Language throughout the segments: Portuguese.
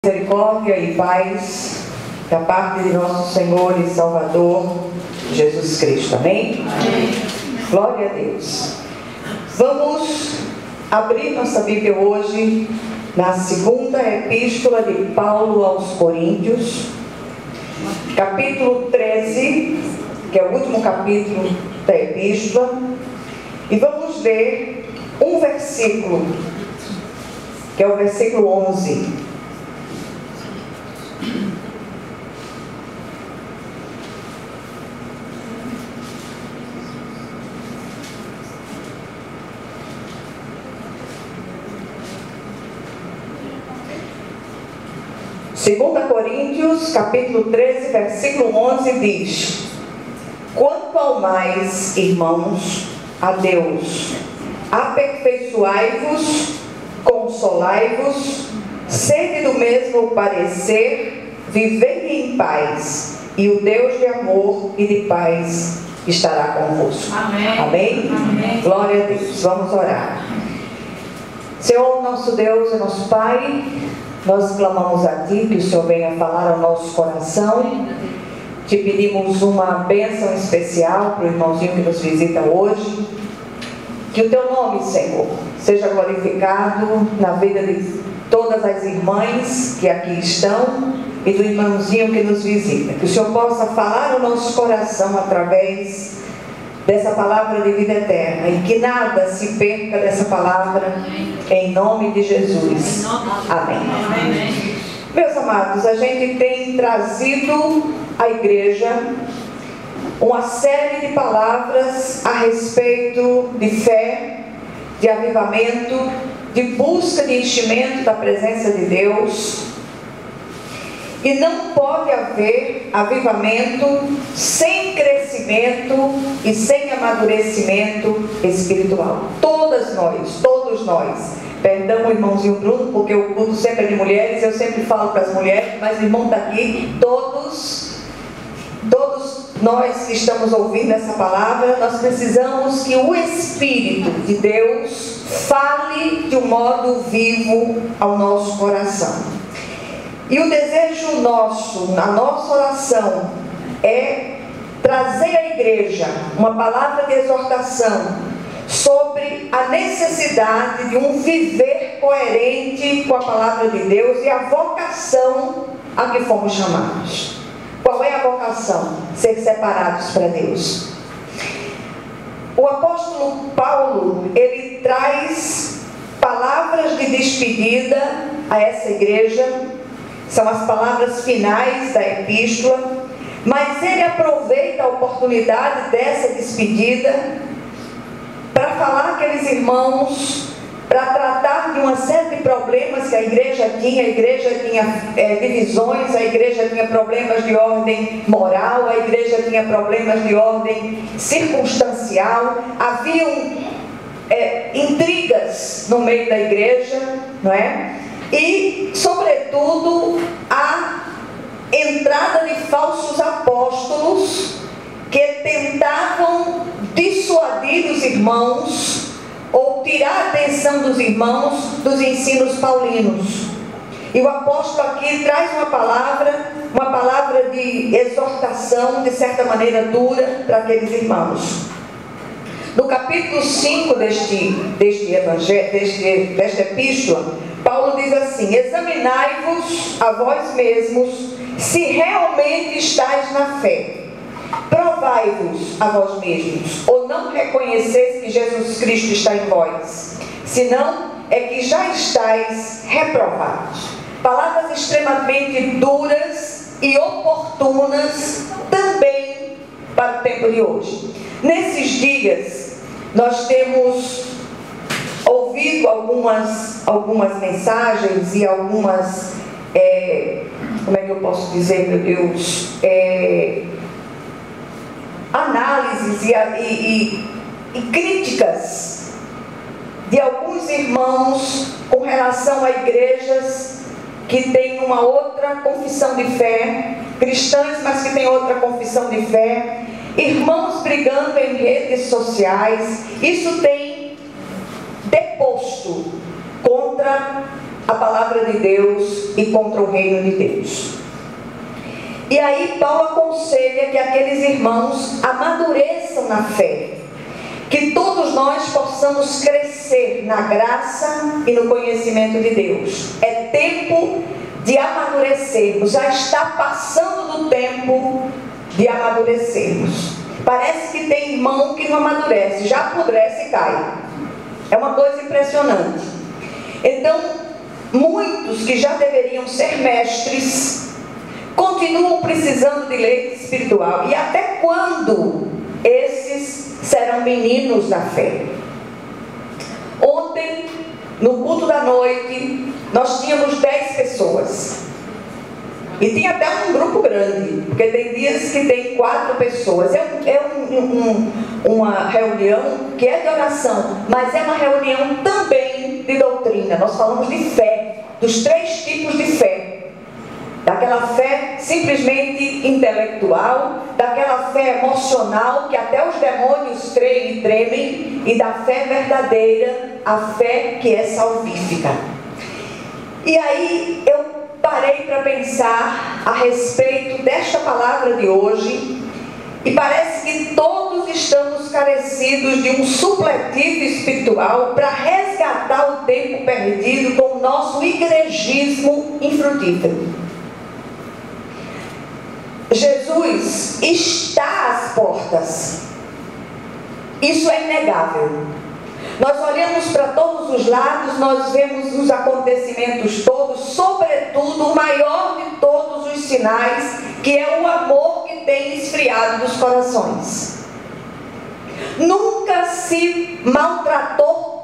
Misericórdia e paz da parte de nosso Senhor e Salvador Jesus Cristo. Amém? Amém. Glória a Deus. Vamos abrir nossa Bíblia hoje na segunda epístola de Paulo aos Coríntios, capítulo 13, que é o último capítulo da epístola, e vamos ver um versículo, que é o versículo 11. Segunda Coríntios, capítulo 13, versículo 11 diz: quanto ao mais, irmãos, a Deus, aperfeiçoai-vos, consolai-vos, sede do mesmo parecer, vivei em paz, e o Deus de amor e de paz estará convosco. Amém. Amém? Amém. Glória a Deus. Vamos orar. Senhor, nosso Deus e nosso Pai, nós clamamos a Ti que o Senhor venha falar ao nosso coração. Te pedimos uma bênção especial para o irmãozinho que nos visita hoje. Que o Teu nome, Senhor, seja glorificado na vida de todas as irmãs que aqui estão e do irmãozinho que nos visita. Que o Senhor possa falar ao nosso coração através dessa palavra de vida eterna e que nada se perca dessa palavra, em nome de Jesus. Amém. Amém. Meus amados, a gente tem trazido à igreja uma série de palavras a respeito de fé, de avivamento, de busca de enchimento da presença de Deus. E não pode haver avivamento sem crescimento e sem amadurecimento espiritual. Todos nós. Perdão o irmãozinho Bruno, porque o culto sempre é de mulheres, eu sempre falo para as mulheres, mas o irmão está aqui. Todos nós que estamos ouvindo essa palavra, nós precisamos que o Espírito de Deus fale de um modo vivo ao nosso coração. E o desejo nosso, na nossa oração, é trazer à igreja uma palavra de exortação sobre a necessidade de um viver coerente com a palavra de Deus e a vocação a que fomos chamados. Qual é a vocação? Ser separados para Deus. O apóstolo Paulo, ele traz palavras de despedida a essa igreja. São as palavras finais da epístola, mas ele aproveita a oportunidade dessa despedida para falar àqueles irmãos, para tratar de uma série de problemas que a igreja tinha. A igreja tinha divisões, a igreja tinha problemas de ordem moral, a igreja tinha problemas de ordem circunstancial, haviam intrigas no meio da igreja, não é? E, sobretudo, a entrada de falsos apóstolos que tentavam dissuadir os irmãos ou tirar a atenção dos irmãos dos ensinos paulinos. E o apóstolo aqui traz uma palavra de exortação, de certa maneira dura, para aqueles irmãos. No capítulo 5 desta epístola, Paulo diz assim: examinai-vos a vós mesmos se realmente estáis na fé. Provai-vos a vós mesmos, ou não reconheceis que Jesus Cristo está em vós, senão é que já estáis reprovados. Palavras extremamente duras e oportunas também para o tempo de hoje. Nesses dias nós temos ouvido algumas mensagens e algumas, como é que eu posso dizer, meu Deus, análises e críticas de alguns irmãos com relação a igrejas que têm uma outra confissão de fé, cristãs, mas que têm outra confissão de fé, irmãos brigando em redes sociais. Isso tem deposto contra a palavra de Deus e contra o reino de Deus. E aí Paulo aconselha que aqueles irmãos amadureçam na fé, que todos nós possamos crescer na graça e no conhecimento de Deus. É tempo de amadurecermos, já está passando do tempo de amadurecermos. Parece que tem irmão que não amadurece, já apodrece e cai. É uma coisa impressionante. Então, muitos que já deveriam ser mestres continuam precisando de leite espiritual. E até quando esses serão meninos da fé? Ontem, no culto da noite, nós tínhamos 10 pessoas. E tinha até um grupo grande, porque tem dias que tem 4 pessoas. Uma reunião que é de oração, mas é uma reunião também de doutrina. Nós falamos de fé, dos 3 tipos de fé. Daquela fé simplesmente intelectual, daquela fé emocional, que até os demônios creem e tremem, e da fé verdadeira, a fé que é salvífica. E aí eu parei para pensar a respeito desta palavra de hoje, e parece que todos estamos carecidos de um supletivo espiritual para resgatar o tempo perdido com o nosso igrejismo infrutífero. Jesus está às portas. Isso é inegável. Nós olhamos para todos os lados, nós vemos os acontecimentos todos, sobretudo o maior de todos os sinais, que é o amor que tem esfriado nos corações. Nunca se maltratou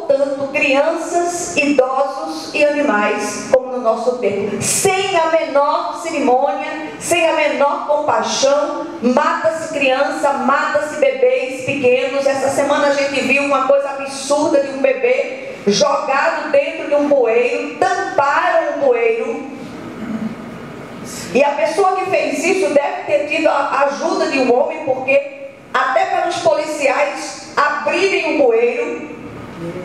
tanto crianças, idosos e animais como no nosso tempo, sem a menor cerimônia, sem a menor compaixão. Mata-se criança, mata-se bebês pequenos. Essa semana a gente viu uma coisa absurda de um bebê jogado dentro de um bueiro, tamparam o bueiro, e a pessoa que fez isso deve ter tido a ajuda de um homem, porque até para os policiais abrirem o bueiro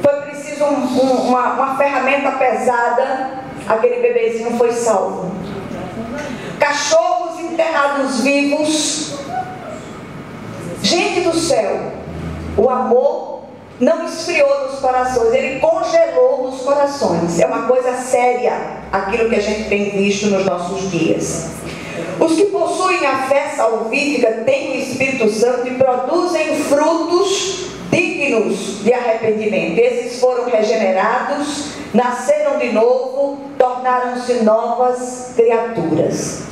foi preciso uma ferramenta pesada. Aquele bebezinho foi salvo. Cachorros enterrados vivos. Gente do céu, o amor não esfriou nos corações, ele congelou nos corações. É uma coisa séria aquilo que a gente tem visto nos nossos dias. Os que possuem a fé salvífica têm o Espírito Santo e produzem frutos dignos de arrependimento. Esses foram regenerados, nasceram de novo, tornaram-se novas criaturas.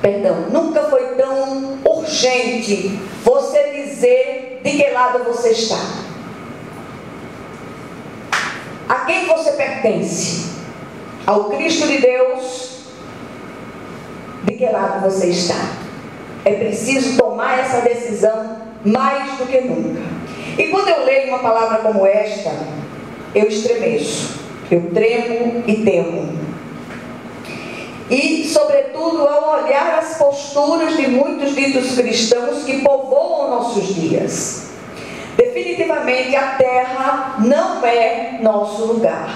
Perdão, nunca foi tão urgente você dizer de que lado você está. A quem você pertence? Ao Cristo de Deus? De que lado você está? É preciso tomar essa decisão mais do que nunca. E quando eu leio uma palavra como esta, eu estremeço, eu tremo e temo. E, sobretudo, ao olhar as posturas de muitos ditos cristãos que povoam nossos dias. Definitivamente a terra não é nosso lugar.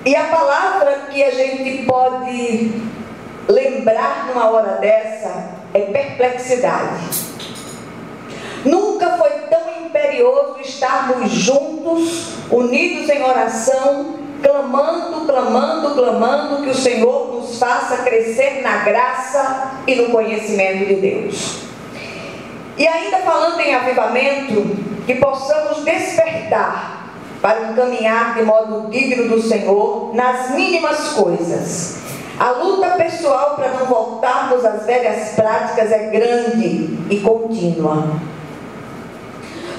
E a palavra que a gente pode lembrar numa hora dessa é perplexidade. Nunca foi tão imperioso estarmos juntos, unidos em oração, clamando, que o Senhor nos faça crescer na graça e no conhecimento de Deus. E ainda falando em avivamento, que possamos despertar para um caminhar de modo digno do Senhor nas mínimas coisas. A luta pessoal para não voltarmos às velhas práticas é grande e contínua.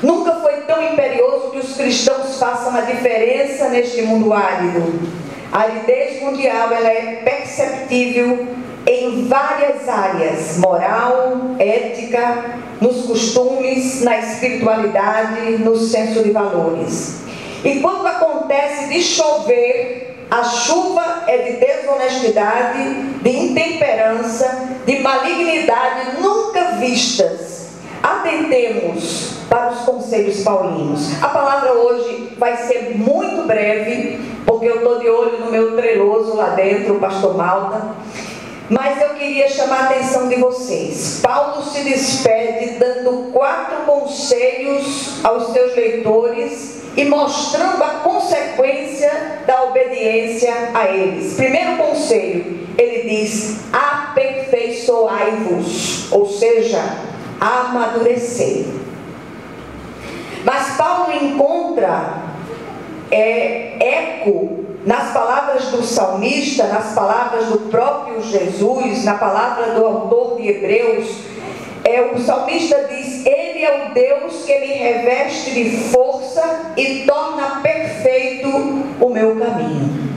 Nunca foi tão imperioso que os cristãos façam a diferença neste mundo árido. A aridez mundial, ela é perceptível em várias áreas: moral, ética, nos costumes, na espiritualidade, no senso de valores. E quando acontece de chover, a chuva é de desonestidade, de intemperança, de malignidade nunca vistas. atentemos para os conselhos paulinos. A palavra hoje vai ser muito breve, porque eu estou de olho no meu treloso lá dentro, o pastor Malta. Mas eu queria chamar a atenção de vocês. Paulo se despede dando 4 conselhos aos seus leitores e mostrando a consequência da obediência a eles. Primeiro conselho, ele diz: aperfeiçoai-vos, ou seja, amadurecer. Mas Paulo encontra eco nas palavras do salmista, nas palavras do próprio Jesus, na palavra do autor de Hebreus. O salmista diz: Ele é o Deus que me reveste de força e torna perfeito o meu caminho.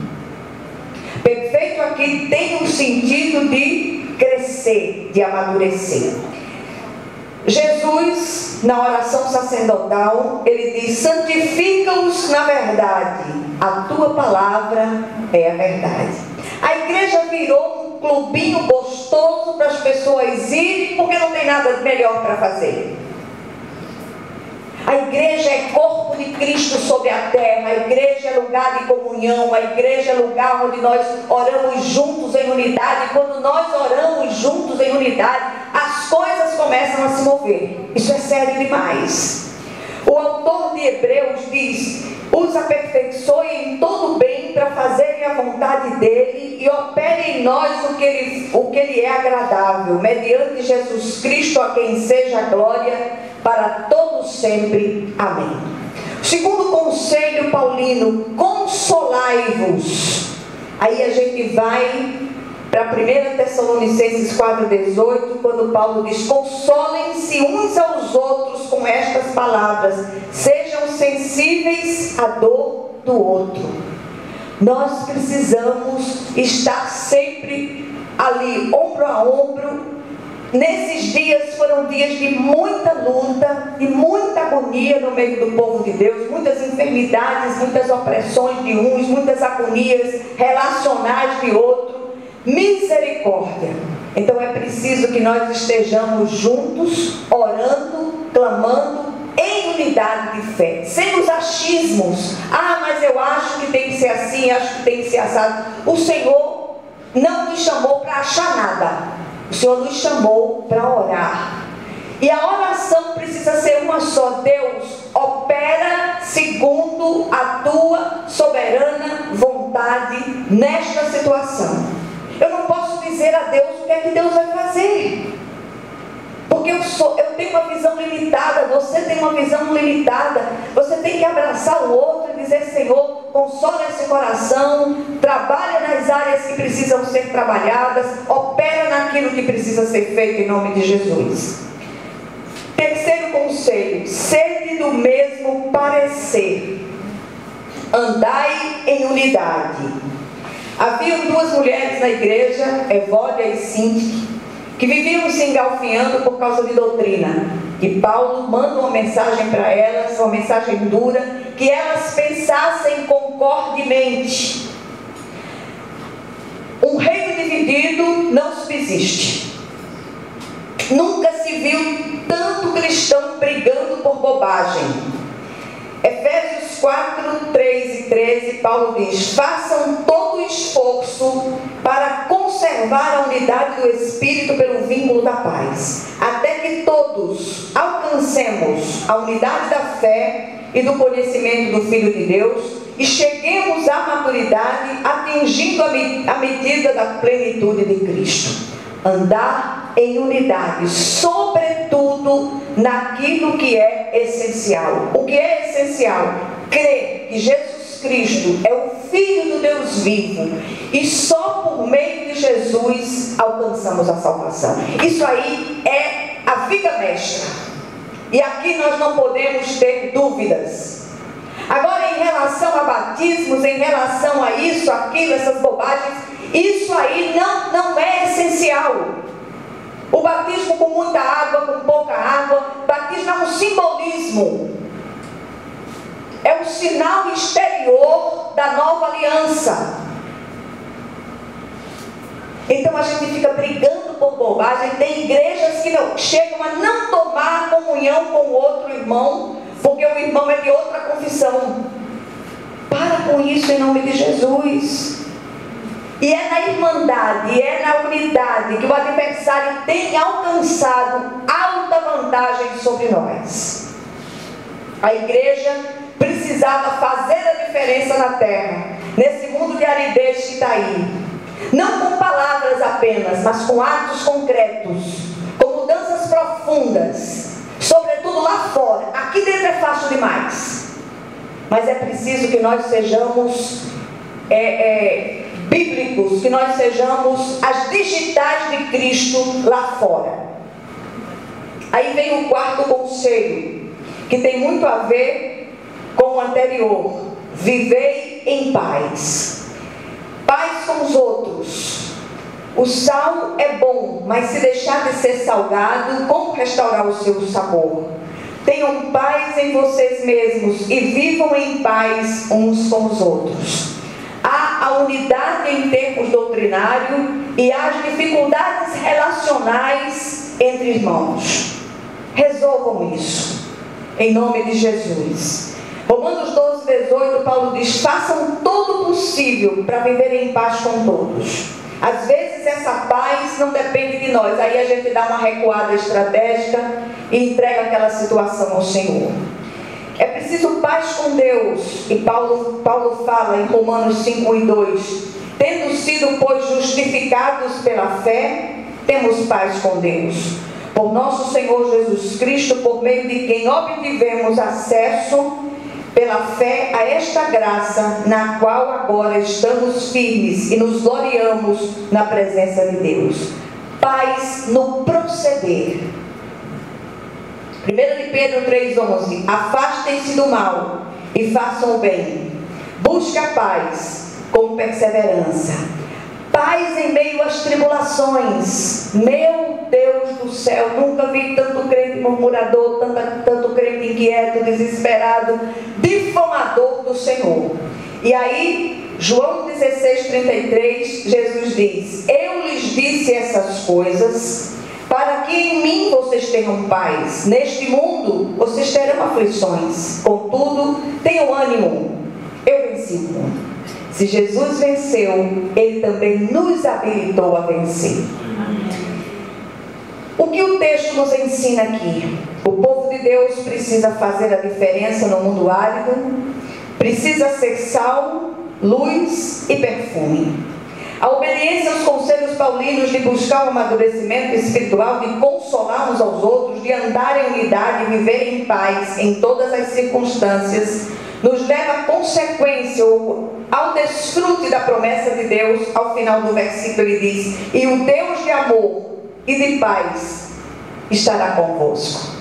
Perfeito aqui tem um sentido de crescer, de amadurecer. Jesus, na oração sacerdotal, ele diz: santifica-os na verdade, a tua palavra é a verdade. A igreja virou um clubinho gostoso para as pessoas irem, porque não tem nada melhor para fazer. A igreja é corpo de Cristo sobre a terra, a igreja é lugar de comunhão, a igreja é lugar onde nós oramos juntos em unidade. E quando nós oramos juntos em unidade, as coisas começam a se mover. Isso é sério demais. O autor de Hebreus diz: os aperfeiçoe em todo o bem para fazerem a vontade dele e opere em nós o que lhe é agradável, mediante Jesus Cristo, a quem seja a glória para todos sempre. Amém. Segundo conselho paulino: consolai-vos. Aí a gente vai para 1 Tessalonicenses 4,18, quando Paulo diz: consolem-se uns aos outros com estas palavras, sejam sensíveis à dor do outro. Nós precisamos estar sempre ali, ombro a ombro. Nesses dias foram dias de muita luta e muita agonia no meio do povo de Deus, muitas enfermidades, muitas opressões de uns, muitas agonias relacionais de outros. Misericórdia. Então é preciso que nós estejamos juntos, orando, clamando, em unidade de fé, sem os achismos. Mas eu acho que tem que ser assim, acho que tem que ser assado. O Senhor não nos chamou para achar nada. O Senhor nos chamou para orar. E a oração precisa ser uma só. Deus, opera segundo a tua soberana vontade nesta situação. Eu não posso dizer a Deus o que é que Deus vai fazer, porque eu tenho uma visão limitada, você tem uma visão limitada. Você tem que abraçar o outro e dizer: Senhor, consola esse coração, trabalha nas áreas que precisam ser trabalhadas, opera naquilo que precisa ser feito em nome de Jesus. Terceiro conselho: sede do mesmo parecer, andai em unidade. Haviam 2 mulheres na igreja, Evódia e Síntique, que viviam se engalfinhando por causa de doutrina. E Paulo manda uma mensagem para elas, uma mensagem dura, que elas pensassem concordemente. Um reino dividido não subsiste. Nunca se viu tanto cristão brigando por bobagem. Efésios 4, 3 e 13, Paulo diz: façam todo o esforço para conservar a unidade do Espírito pelo vínculo da paz, até que todos alcancemos a unidade da fé e do conhecimento do Filho de Deus e cheguemos à maturidade, atingindo a medida da plenitude de Cristo. Andar em unidade, sobretudo naquilo que é essencial. O que é essencial? Crer que Jesus Cristo é o Filho do Deus vivo e só por meio de Jesus alcançamos a salvação. Isso aí é a vida mestra. E aqui nós não podemos ter dúvidas. Agora, em relação a batismos, em relação a isso, aquilo, essas bobagens, isso aí não é essencial. O batismo com muita água, com pouca água, batismo é um simbolismo. É um sinal exterior da nova aliança. Então a gente fica brigando por bobagem. Tem igrejas que não, chegam a não tomar comunhão com o outro irmão, porque o irmão é de outra confissão. Para com isso em nome de Jesus. E é na irmandade, é na unidade que o adversário tem alcançado alta vantagem sobre nós. A igreja precisava fazer a diferença na terra, nesse mundo de aridez que está aí. Não com palavras apenas, mas com atos concretos, com mudanças profundas, sobretudo lá fora. Aqui dentro é fácil demais, mas é preciso que nós sejamos bíblicos, que nós sejamos as digitais de Cristo lá fora. Aí vem o quarto conselho, que tem muito a ver com o anterior: vivei em paz. Paz com os outros. O sal é bom, mas se deixar de ser salgado, como restaurar o seu sabor? Tenham paz em vocês mesmos e vivam em paz uns com os outros. Há a unidade em termos doutrinários e há as dificuldades relacionais entre irmãos. Resolvam isso, em nome de Jesus. Romanos 12, 18, Paulo diz: façam todo o possível para viver em paz com todos. Às vezes essa paz não depende de nós, aí a gente dá uma recuada estratégica e entrega aquela situação ao Senhor. É preciso paz com Deus, e Paulo fala em Romanos 5, 1 e 2: tendo sido, pois, justificados pela fé, temos paz com Deus, por nosso Senhor Jesus Cristo, por meio de quem obtivemos acesso pela fé a esta graça, na qual agora estamos firmes e nos gloriamos na presença de Deus. Paz no proceder. 1 de Pedro 3,11: afastem-se do mal e façam o bem. Busque a paz com perseverança. Paz em meio às tribulações. Meu Deus do céu, nunca vi tanto crente murmurador, tanto crente inquieto, desesperado, difamador do Senhor. E aí, João 16:33, Jesus diz: eu lhes disse essas coisas para que em mim vocês tenham paz. Neste mundo vocês terão aflições, contudo tenham ânimo, eu venci o mundo. Se Jesus venceu, Ele também nos habilitou a vencer. O que o texto nos ensina aqui? O povo de Deus precisa fazer a diferença no mundo árido, precisa ser sal, luz e perfume. A obediência aos conselhos paulinos de buscar o amadurecimento espiritual, de consolar uns aos outros, de andar em unidade e viver em paz em todas as circunstâncias, nos leva à consequência, ao desfrute da promessa de Deus. Ao final do versículo ele diz: e o Deus de amor e de paz estará convosco.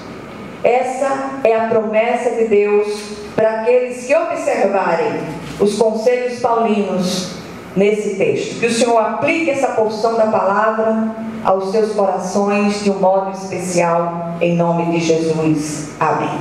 Essa é a promessa de Deus para aqueles que observarem os conselhos paulinos nesse texto. Que o Senhor aplique essa porção da palavra aos seus corações de um modo especial, em nome de Jesus. Amém.